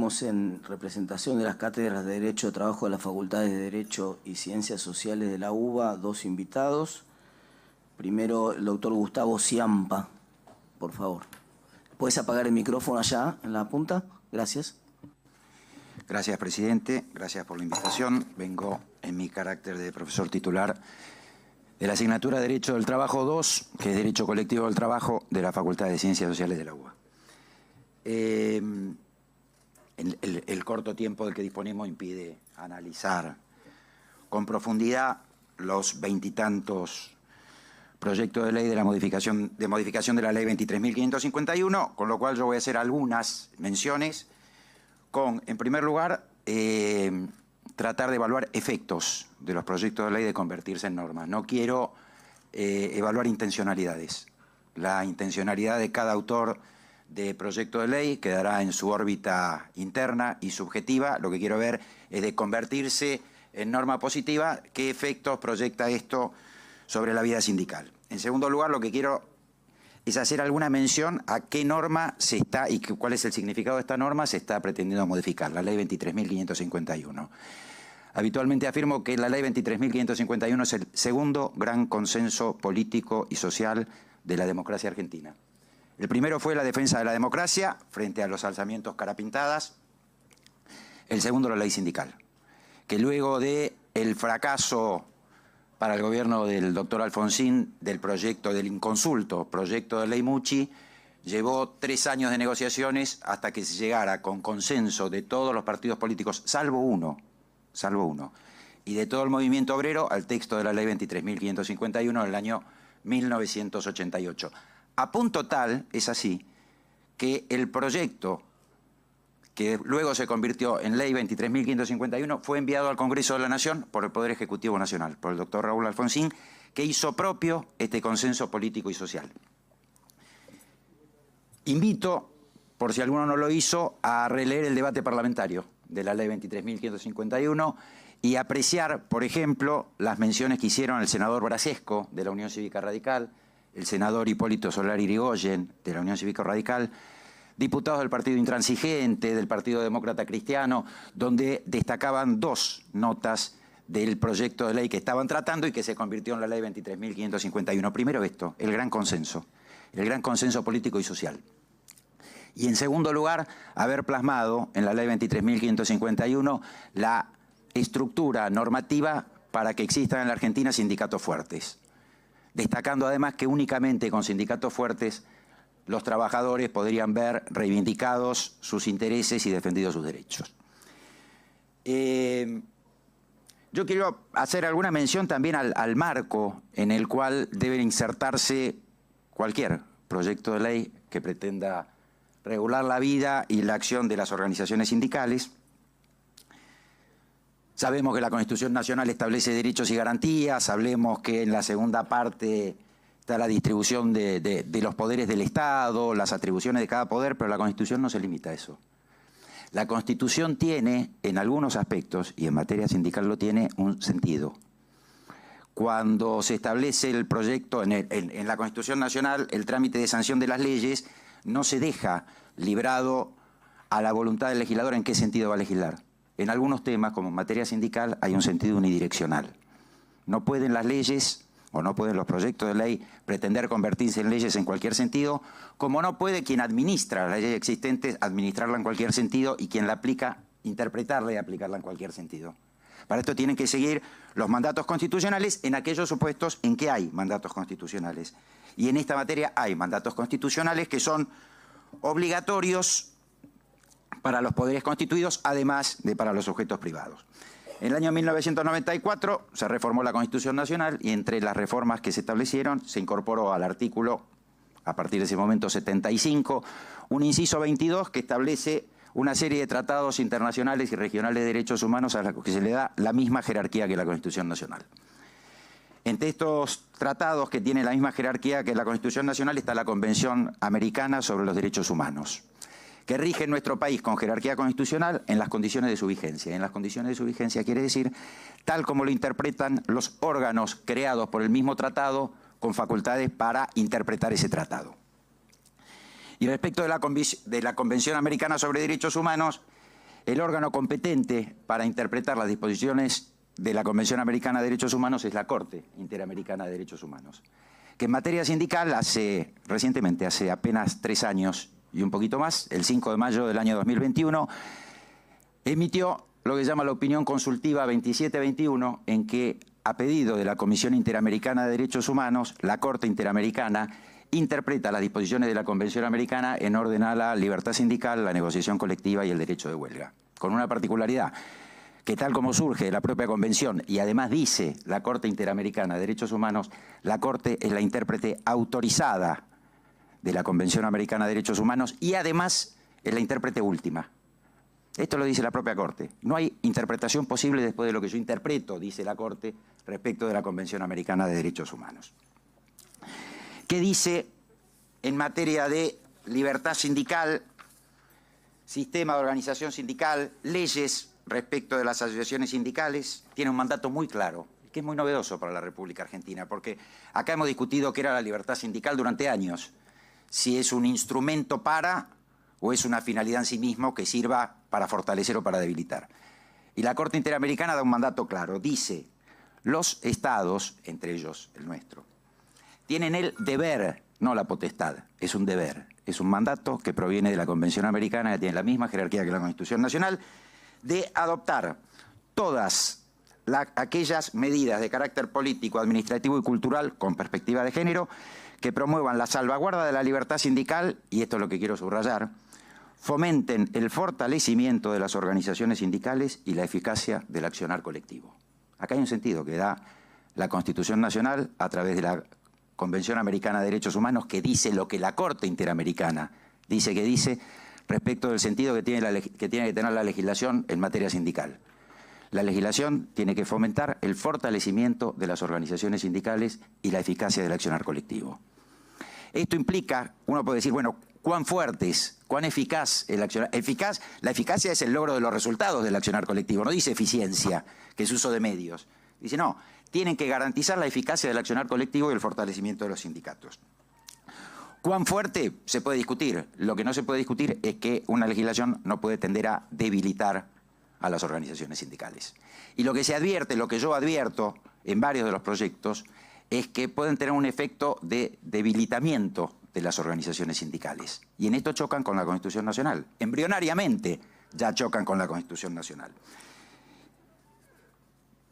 Tenemos en representación de las cátedras de Derecho de Trabajo de las Facultades de Derecho y Ciencias Sociales de la UBA dos invitados. Primero, el doctor Gustavo Ciampa, por favor. ¿Puedes apagar el micrófono allá, en la punta? Gracias. Gracias, presidente. Gracias por la invitación. Vengo en mi carácter de profesor titular de la asignatura de Derecho del Trabajo 2, que es Derecho Colectivo del Trabajo de la Facultad de Ciencias Sociales de la UBA. El corto tiempo del que disponemos impide analizar con profundidad los veintitantos proyectos de ley de la modificación de la ley 23.551, con lo cual yo voy a hacer algunas menciones con, en primer lugar, tratar de evaluar efectos de los proyectos de ley de convertirse en normas. No quiero evaluar intencionalidades. La intencionalidad de cada autor de proyecto de ley quedará en su órbita interna y subjetiva. Lo que quiero ver es de convertirse en norma positiva, qué efectos proyecta esto sobre la vida sindical. En segundo lugar, lo que quiero es hacer alguna mención a qué norma se está y cuál es el significado de esta norma se está pretendiendo modificar, la ley 23.551. Habitualmente afirmo que la ley 23.551 es el segundo gran consenso político y social de la democracia argentina. El primero fue la defensa de la democracia frente a los alzamientos carapintadas. El segundo, la ley sindical, que luego del fracaso para el gobierno del doctor Alfonsín del proyecto del inconsulto, proyecto de ley Mucci, llevó 3 años de negociaciones hasta que se llegara con consenso de todos los partidos políticos, salvo uno, y de todo el movimiento obrero al texto de la ley 23.551 del año 1988. A punto tal, es así, que el proyecto que luego se convirtió en ley 23.551 fue enviado al Congreso de la Nación por el Poder Ejecutivo Nacional, por el doctor Raúl Alfonsín, que hizo propio este consenso político y social. Invito, por si alguno no lo hizo, a releer el debate parlamentario de la ley 23.551 y apreciar, por ejemplo, las menciones que hicieron el senador Brasesco de la Unión Cívica Radical, el senador Hipólito Solari Irigoyen de la Unión Cívica Radical, diputados del Partido Intransigente, del Partido Demócrata Cristiano, donde destacaban 2 notas del proyecto de ley que estaban tratando y que se convirtió en la ley 23.551. Primero esto, el gran consenso político y social. Y en segundo lugar, haber plasmado en la ley 23.551 la estructura normativa para que existan en la Argentina sindicatos fuertes, destacando además que únicamente con sindicatos fuertes los trabajadores podrían ver reivindicados sus intereses y defendidos sus derechos. Yo quiero hacer alguna mención también al marco en el cual debe insertarse cualquier proyecto de ley que pretenda regular la vida y la acción de las organizaciones sindicales. Sabemos que la Constitución Nacional establece derechos y garantías, sabemos que en la segunda parte está la distribución de los poderes del Estado, las atribuciones de cada poder, pero la Constitución no se limita a eso. La Constitución tiene, en algunos aspectos, y en materia sindical lo tiene, un sentido. Cuando se establece el proyecto en la Constitución Nacional, el trámite de sanción de las leyes no se deja librado a la voluntad del legislador en qué sentido va a legislar. En algunos temas, como en materia sindical, hay un sentido unidireccional. No pueden las leyes o no pueden los proyectos de ley pretender convertirse en leyes en cualquier sentido, como no puede quien administra las leyes existentes administrarla en cualquier sentido y quien la aplica, interpretarla y aplicarla en cualquier sentido. Para esto tienen que seguir los mandatos constitucionales en aquellos supuestos en que hay mandatos constitucionales. Y en esta materia hay mandatos constitucionales que son obligatorios para los poderes constituidos, además de para los sujetos privados. En el año 1994 se reformó la Constitución Nacional y entre las reformas que se establecieron se incorporó al artículo, a partir de ese momento 75, un inciso 22 que establece una serie de tratados internacionales y regionales de derechos humanos a los que se le da la misma jerarquía que la Constitución Nacional. Entre estos tratados que tienen la misma jerarquía que la Constitución Nacional está la Convención Americana sobre los Derechos Humanos, que rige en nuestro país con jerarquía constitucional en las condiciones de su vigencia. En las condiciones de su vigencia quiere decir tal como lo interpretan los órganos creados por el mismo tratado con facultades para interpretar ese tratado. Y respecto de la Convención Americana sobre Derechos Humanos, El órgano competente para interpretar las disposiciones de la Convención Americana de Derechos Humanos es la Corte Interamericana de Derechos Humanos, que en materia sindical recientemente, hace apenas 3 años y un poquito más, el 5 de mayo del año 2021, emitió lo que se llama la opinión consultiva 2721, en que, a pedido de la Comisión Interamericana de Derechos Humanos, la Corte Interamericana interpreta las disposiciones de la Convención Americana en orden a la libertad sindical, la negociación colectiva y el derecho de huelga. Con una particularidad, que tal como surge de la propia Convención, y además dice la Corte Interamericana de Derechos Humanos, la Corte es la intérprete autorizada de la Convención Americana de Derechos Humanos y además es la intérprete última. Esto lo dice la propia Corte. No hay interpretación posible después de lo que yo interpreto, dice la Corte, respecto de la Convención Americana de Derechos Humanos. ¿Qué dice en materia de libertad sindical, sistema de organización sindical, leyes respecto de las asociaciones sindicales? Tiene un mandato muy claro, que es muy novedoso para la República Argentina, porque acá hemos discutido qué era la libertad sindical durante años, si es un instrumento para o es una finalidad en sí mismo que sirva para fortalecer o para debilitar. Y la Corte Interamericana da un mandato claro, dice, los estados, entre ellos el nuestro, tienen el deber, no la potestad, es un deber, es un mandato que proviene de la Convención Americana, que tiene la misma jerarquía que la Constitución Nacional, de adoptar todas aquellas medidas de carácter político, administrativo y cultural con perspectiva de género que promuevan la salvaguarda de la libertad sindical, y esto es lo que quiero subrayar, fomenten el fortalecimiento de las organizaciones sindicales y la eficacia del accionar colectivo. Acá hay un sentido que da la Constitución Nacional a través de la Convención Americana de Derechos Humanos, que dice lo que la Corte Interamericana dice respecto del sentido que tiene que tener la legislación en materia sindical. La legislación tiene que fomentar el fortalecimiento de las organizaciones sindicales y la eficacia del accionar colectivo. Esto implica, uno puede decir, bueno, ¿cuán fuerte es? ¿Cuán eficaz el accionar? La eficacia es el logro de los resultados del accionar colectivo, no dice eficiencia, que es uso de medios. Dice, no, tienen que garantizar la eficacia del accionar colectivo y el fortalecimiento de los sindicatos. ¿Cuán fuerte? Se puede discutir. Lo que no se puede discutir es que una legislación no puede tender a debilitar a las organizaciones sindicales. Y lo que se advierte, lo que yo advierto en varios de los proyectos, es que pueden tener un efecto de debilitamiento de las organizaciones sindicales. Y en esto chocan con la Constitución Nacional. Embrionariamente ya chocan con la Constitución Nacional.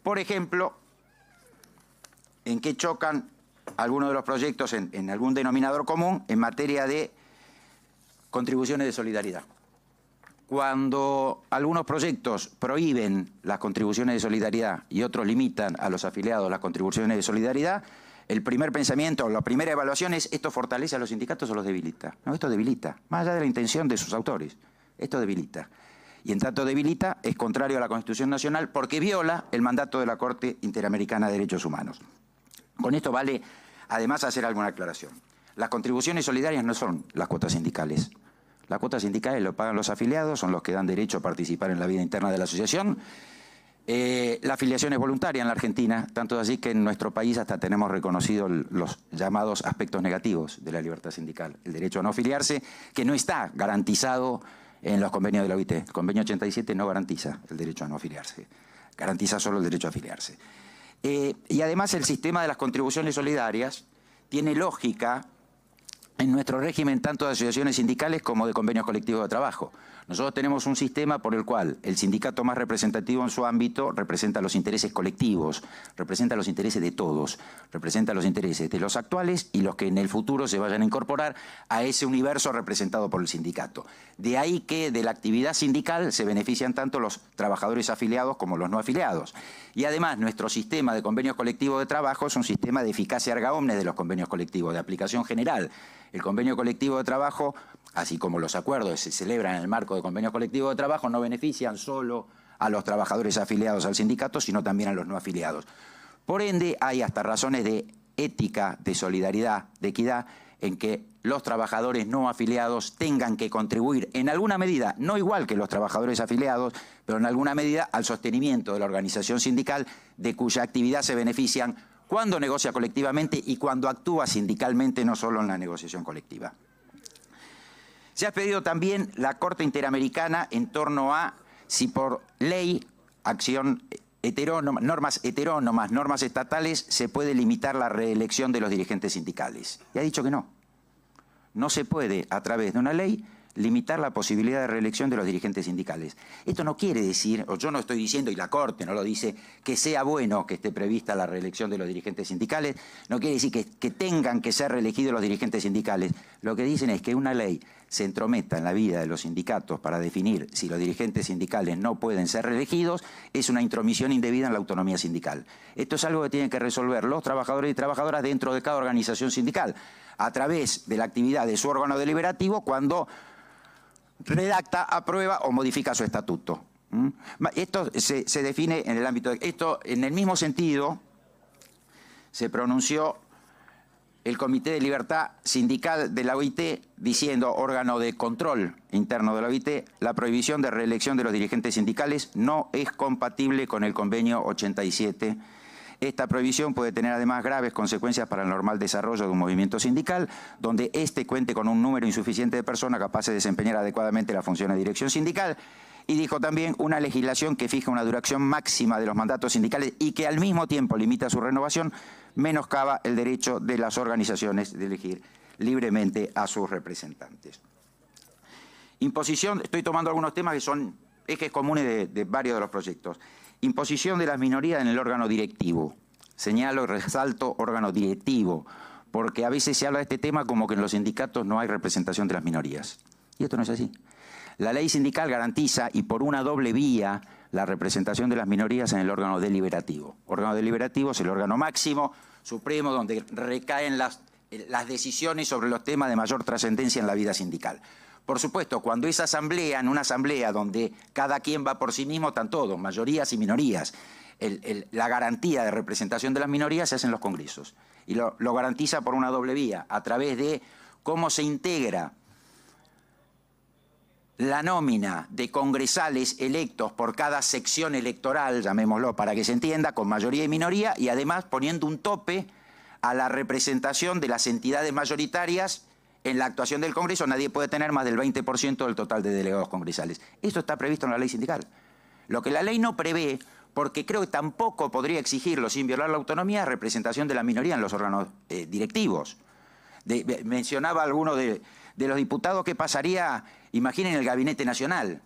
Por ejemplo, ¿en qué chocan algunos de los proyectos en algún denominador común en materia de contribuciones de solidaridad? Cuando algunos proyectos prohíben las contribuciones de solidaridad y otros limitan a los afiliados las contribuciones de solidaridad, el primer pensamiento, la primera evaluación es ¿esto fortalece a los sindicatos o los debilita? No, esto debilita, más allá de la intención de sus autores, esto debilita. Y en tanto debilita, es contrario a la Constitución Nacional porque viola el mandato de la Corte Interamericana de Derechos Humanos. Con esto vale, además, hacer alguna aclaración. Las contribuciones solidarias no son las cuotas sindicales. Las cuotas sindicales lo pagan los afiliados, son los que dan derecho a participar en la vida interna de la asociación. La afiliación es voluntaria en la Argentina, tanto así que en nuestro país hasta tenemos reconocidos los llamados aspectos negativos de la libertad sindical. El derecho a no afiliarse, que no está garantizado en los convenios de la OIT. El convenio 87 no garantiza el derecho a no afiliarse, garantiza solo el derecho a afiliarse. Y además el sistema de las contribuciones solidarias tiene lógica en nuestro régimen tanto de asociaciones sindicales como de convenios colectivos de trabajo. Nosotros tenemos un sistema por el cual el sindicato más representativo en su ámbito representa los intereses colectivos, representa los intereses de todos, representa los intereses de los actuales y los que en el futuro se vayan a incorporar a ese universo representado por el sindicato. De ahí que de la actividad sindical se benefician tanto los trabajadores afiliados como los no afiliados. Y además nuestro sistema de convenios colectivos de trabajo es un sistema de eficacia erga omnes de los convenios colectivos, de aplicación general. El convenio colectivo de trabajo, así como los acuerdos que se celebran en el marco de convenios colectivos de trabajo, no benefician solo a los trabajadores afiliados al sindicato, sino también a los no afiliados. Por ende, hay hasta razones de ética, de solidaridad, de equidad, en que los trabajadores no afiliados tengan que contribuir en alguna medida, no igual que los trabajadores afiliados, pero en alguna medida al sostenimiento de la organización sindical de cuya actividad se benefician cuando negocia colectivamente y cuando actúa sindicalmente, no solo en la negociación colectiva. Se ha pedido también la Corte Interamericana en torno a si por ley, acción heterónoma, normas heterónomas, normas estatales, se puede limitar la reelección de los dirigentes sindicales. Y ha dicho que no. No se puede, a través de una ley, limitar la posibilidad de reelección de los dirigentes sindicales. Esto no quiere decir, o yo no estoy diciendo, y la Corte no lo dice, que sea bueno que esté prevista la reelección de los dirigentes sindicales, no quiere decir que tengan que ser reelegidos los dirigentes sindicales. Lo que dicen es que una ley se entrometa en la vida de los sindicatos para definir si los dirigentes sindicales no pueden ser reelegidos, es una intromisión indebida en la autonomía sindical. Esto es algo que tienen que resolver los trabajadores y trabajadoras dentro de cada organización sindical, a través de la actividad de su órgano deliberativo cuando redacta, aprueba o modifica su estatuto. Esto se define en el ámbito de... Esto, en el mismo sentido, se pronunció el Comité de Libertad Sindical de la OIT, diciendo, órgano de control interno de la OIT, la prohibición de reelección de los dirigentes sindicales no es compatible con el convenio 87. Esta prohibición puede tener además graves consecuencias para el normal desarrollo de un movimiento sindical, donde éste cuente con un número insuficiente de personas capaces de desempeñar adecuadamente la función de dirección sindical. Y dijo también una legislación que fija una duración máxima de los mandatos sindicales y que al mismo tiempo limita su renovación, menoscaba el derecho de las organizaciones de elegir libremente a sus representantes. Imposición, estoy tomando algunos temas que son ejes comunes de varios de los proyectos. Imposición de las minorías en el órgano directivo. Señalo y resalto órgano directivo, porque a veces se habla de este tema como que en los sindicatos no hay representación de las minorías. Y esto no es así. La ley sindical garantiza, y por una doble vía, la representación de las minorías en el órgano deliberativo. Órgano deliberativo es el órgano máximo, supremo, donde recaen las decisiones sobre los temas de mayor trascendencia en la vida sindical. Por supuesto, cuando esa asamblea, en una asamblea donde cada quien va por sí mismo, están todos, mayorías y minorías. La garantía de representación de las minorías se hace en los congresos. Y lo garantiza por una doble vía, a través de cómo se integra la nómina de congresales electos por cada sección electoral, llamémoslo para que se entienda, con mayoría y minoría, y además poniendo un tope a la representación de las entidades mayoritarias. En la actuación del Congreso nadie puede tener más del 20% del total de delegados congresales. Esto está previsto en la ley sindical. Lo que la ley no prevé, porque creo que tampoco podría exigirlo sin violar la autonomía, es representación de la minoría en los órganos directivos. Mencionaba alguno de los diputados que pasaría, imaginen el Gabinete Nacional,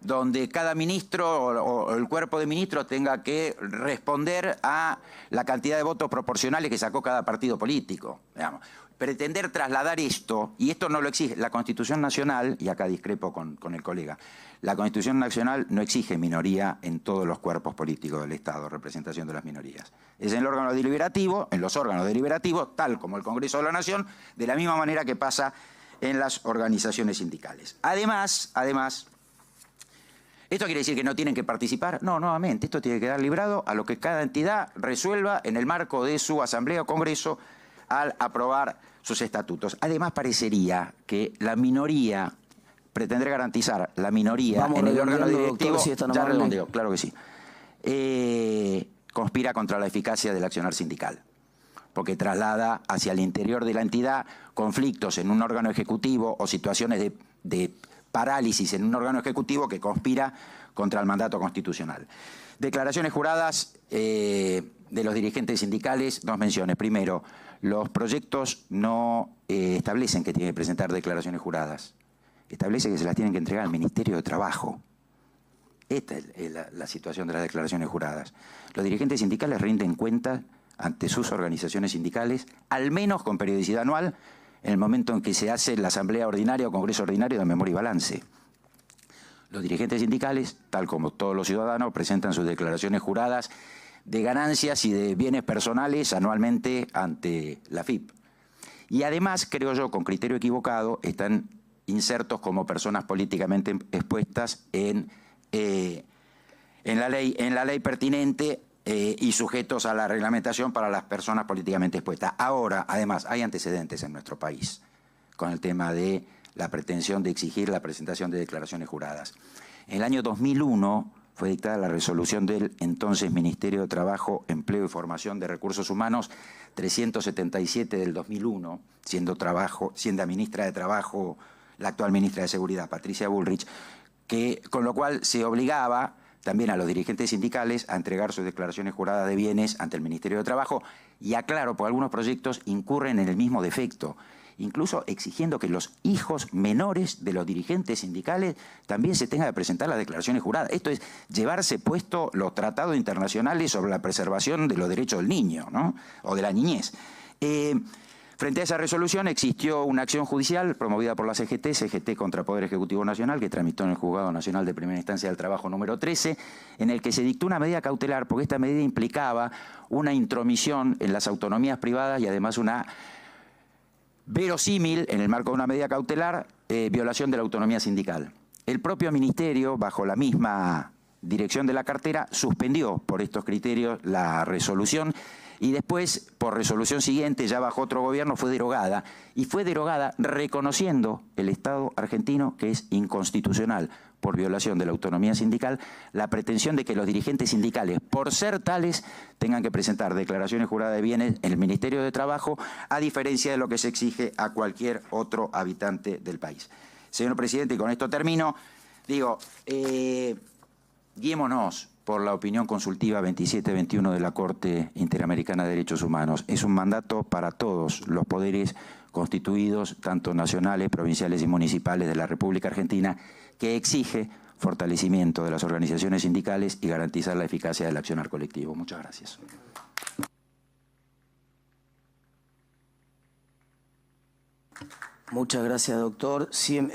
donde cada ministro o el cuerpo de ministros tenga que responder a la cantidad de votos proporcionales que sacó cada partido político, digamos. Pretender trasladar esto, y esto no lo exige, la Constitución Nacional, y acá discrepo con el colega, la Constitución Nacional no exige minoría en todos los cuerpos políticos del Estado, representación de las minorías. Es en el órgano deliberativo, en los órganos deliberativos, tal como el Congreso de la Nación, de la misma manera que pasa en las organizaciones sindicales. Además, ¿esto quiere decir que no tienen que participar? No, nuevamente, esto tiene que quedar librado a lo que cada entidad resuelva en el marco de su asamblea o congreso al aprobar sus estatutos. Además, parecería que la minoría, pretender garantizar la minoría en el órgano directivo, doctor, si es tan ya amable. redondeo, claro que sí, conspira contra la eficacia del accionar sindical, porque traslada hacia el interior de la entidad conflictos en un órgano ejecutivo o situaciones de parálisis en un órgano ejecutivo que conspira contra el mandato constitucional. Declaraciones juradas de los dirigentes sindicales, dos menciones. Primero, los proyectos no establecen que tienen que presentar declaraciones juradas. Establece que se las tienen que entregar al Ministerio de Trabajo. Esta es la situación de las declaraciones juradas. Los dirigentes sindicales rinden cuentas ante sus organizaciones sindicales, al menos con periodicidad anual, en el momento en que se hace la asamblea ordinaria o congreso ordinario de memoria y balance. Los dirigentes sindicales, tal como todos los ciudadanos, presentan sus declaraciones juradas de ganancias y de bienes personales anualmente ante la AFIP. Y además, creo yo, con criterio equivocado, están insertos como personas políticamente expuestas en la ley pertinente y sujetos a la reglamentación para las personas políticamente expuestas. Ahora, además, hay antecedentes en nuestro país con el tema de la pretensión de exigir la presentación de declaraciones juradas. En el año 2001 fue dictada la resolución del entonces Ministerio de Trabajo, Empleo y Formación de Recursos Humanos 377 del 2001, siendo ministra de Trabajo la actual ministra de Seguridad, Patricia Bullrich, con lo cual se obligaba también a los dirigentes sindicales a entregar sus declaraciones juradas de bienes ante el Ministerio de Trabajo, y aclaro, porque algunos proyectos incurren en el mismo defecto, incluso exigiendo que los hijos menores de los dirigentes sindicales también se tengan que presentar las declaraciones juradas. Esto es llevarse puesto los tratados internacionales sobre la preservación de los derechos del niño, ¿no? O de la niñez. Frente a esa resolución existió una acción judicial promovida por la CGT contra Poder Ejecutivo Nacional, que tramitó en el Juzgado Nacional de Primera Instancia del Trabajo número 13, en el que se dictó una medida cautelar, porque esta medida implicaba una intromisión en las autonomías privadas y además una verosímil, en el marco de una medida cautelar, violación de la autonomía sindical. El propio Ministerio, bajo la misma dirección de la cartera, suspendió por estos criterios la resolución, y después, por resolución siguiente, ya bajo otro gobierno, fue derogada. Y fue derogada reconociendo el Estado argentino que es inconstitucional, por violación de la autonomía sindical, la pretensión de que los dirigentes sindicales, por ser tales, tengan que presentar declaraciones juradas de bienes en el Ministerio de Trabajo, a diferencia de lo que se exige a cualquier otro habitante del país. Señor presidente, y con esto termino, digo, guiémonos por la opinión consultiva 2721 de la Corte Interamericana de Derechos Humanos. Es un mandato para todos los poderes constituidos, tanto nacionales, provinciales y municipales de la República Argentina, que exige fortalecimiento de las organizaciones sindicales y garantizar la eficacia del accionar colectivo. Muchas gracias. Muchas gracias, doctor. Seguimos.